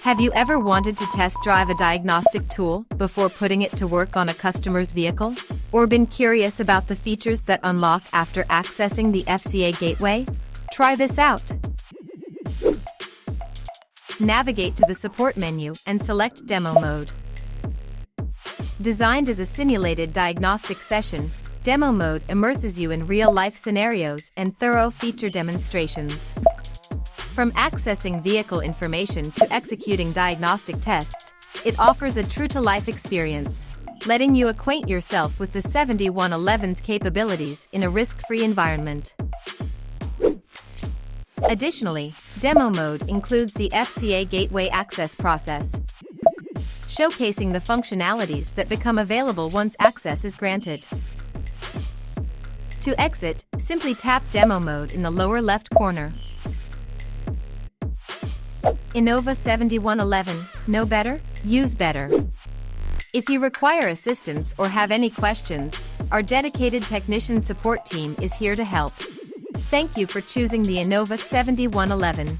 Have you ever wanted to test drive a diagnostic tool before putting it to work on a customer's vehicle? Or been curious about the features that unlock after accessing the FCA gateway? Try this out. Navigate to the support menu and select Demo Mode. Designed as a simulated diagnostic session, Demo Mode immerses you in real-life scenarios and thorough feature demonstrations. From accessing vehicle information to executing diagnostic tests, it offers a true-to-life experience, letting you acquaint yourself with the 7111's capabilities in a risk-free environment. Additionally, Demo Mode includes the FCA Gateway access process, showcasing the functionalities that become available once access is granted. To exit, simply tap Demo Mode in the lower left corner. Innova 7111, know better? Use better. If you require assistance or have any questions, our dedicated technician support team is here to help. Thank you for choosing the Innova 7111.